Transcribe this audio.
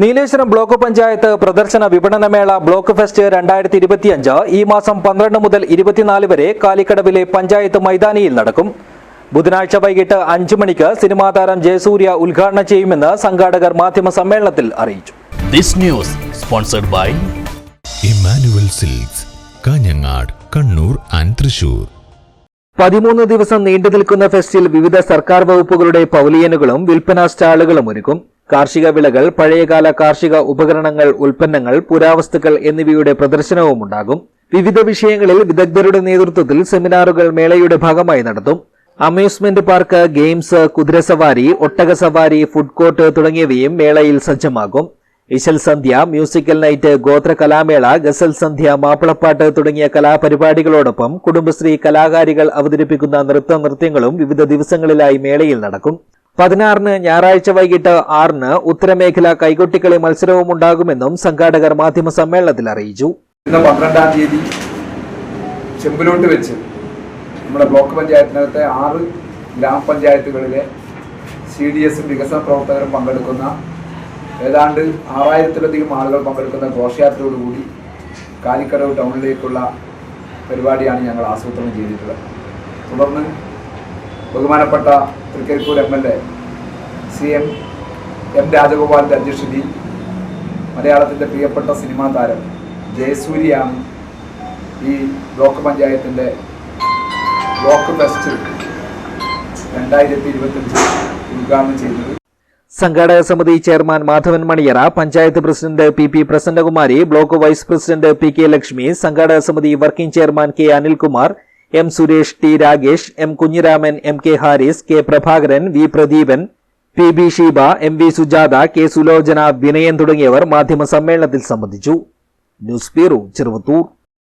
Nileshwaram block panchayat പ്രദർശന വിപണനമേള block fest 2025 ഈ മാസം 12 മുതൽ 24 വരെ കാലിക്കടവിലെ പഞ്ചായത്ത് മൈതാനിയിൽ നടക്കും. ബുധനാഴ്ച വൈകിട്ട് 5 മണിക്ക് സിനിമാ താരം ജയസൂര്യ ഉദ്ഘാടനം ചെയ്യുമെന്ന് സംഘാടകർ മാധ്യമ സമ്മേളനത്തിൽ അറിയിച്ചു. This news sponsored by Immanuel Silks, Kanhangad, Kannur and Thrissur. 13 ദിവസം നീണ്ടുനിൽക്കുന്ന ഫെസ്റ്റിൽ വിവിധ സർക്കാർ വകുപ്പുകളുടെ പവലിയനുകളും വിൽപ്പനാ സ്റ്റാളുകളും ഒരുക്കും. കാർഷിക വിളകൾ, പഴയകാല കാർഷിക ഉപകരണങ്ങൾ, ഉൽപ്പന്നങ്ങൾ, പുരാവസ്തുക്കൾ എന്നിവയുടെ പ്രദർശനവും ഉണ്ടാകും. വിവിധ വിഷയങ്ങളിൽ വിദഗ്ധരുടെ നേതൃത്വത്തിൽ സെമിനാറുകൾ മേളയുടെ ഭാഗമായി നടത്തും. അമ്യൂസ്മെന്റ് പാർക്ക്, ഗെയിംസ്, കുതിരസവാരി, ഒട്ടകസവാരി, ഫുഡ് കോർട്ട് തുടങ്ങിയവയും മേളയിൽ സജ്ജമാകും. ഇശൽ സന്ധ്യ, മ്യൂസിക്കൽ നൈറ്റ്, ഗോത്ര കലാമേള, ഗസൽ സന്ധ്യ, മാപ്പിളപ്പാട്ട് തുടങ്ങിയ കലാപരിപാടികളോടൊപ്പം കുടുംബശ്രീ കലാകാരികൾ അവതരിപ്പിക്കുന്ന നൃത്യങ്ങളും വിവിധ ദിവസങ്ങളിലായി മേളയിൽ നടക്കും. 16 ഞായറാഴ്ച വൈകിട്ട് 6 ഉത്തരമേഖല കൈകൊട്ടിക്കളി മത്സരവും ഉണ്ടാകുമെന്നും സംഘാടകർ മാധ്യമ സമ്മേളനത്തിൽ അറിയിച്ചു. 12-ാം തീയതി ചെമ്പിലോട്ട് വെച്ച് നമ്മുടെ ബ്ലോക്ക് പഞ്ചായത്തിനകത്തെ 6 ഗ്രാമപഞ്ചായത്തുകളിലെ CDS വികസന പ്രവർത്തകരും പങ്കെടുക്കുന്ന ഏതാണ്ട് 6000-ലധികം ആളുകൾ പങ്കെടുക്കുന്ന ഘോഷയാത്രയോടുകൂടി കാലിക്കടവ് ടൗണിലേക്കുള്ള പരിപാടിയാണ് ഞങ്ങൾ ആസൂത്രണം ചെയ്തിട്ടുള്ളത്. തുടർന്ന് ബഹുമാനപ്പെട്ട തൃക്കരിപ്പൂർ MLA CM M രാജഗോപാലിൻ്റെ അധ്യക്ഷതയിൽ മലയാളത്തിൻ്റെ പ്രിയപ്പെട്ട സിനിമാ താരം ജയസൂര്യയാണ് ഈ ബ്ലോക്ക് പഞ്ചായത്തിൻ്റെ ബ്ലോക്ക് ഫെസ്റ്റ് 2025 ഉദ്ഘാടനം ചെയ്തത്. സംഘാടക സമിതി chairman Madhavan Maniyara, panchayat president PP Prasannakumari, block vice president PK Lakshmi, സംഘാടക സമിതി working chairman K Anilkumar, M Suresh, T Ragesh, M Kunhiraman, MK Haris, K Prabhakaran, V Pradeepan, PB Sheeba, MV Sujatha, K Sulochana, Vinayan തുടങ്ങിയവർ മാധ്യമ സമ്മേളനത്തിൽ സംബന്ധിച്ചു. News bureau, Cheruvathur.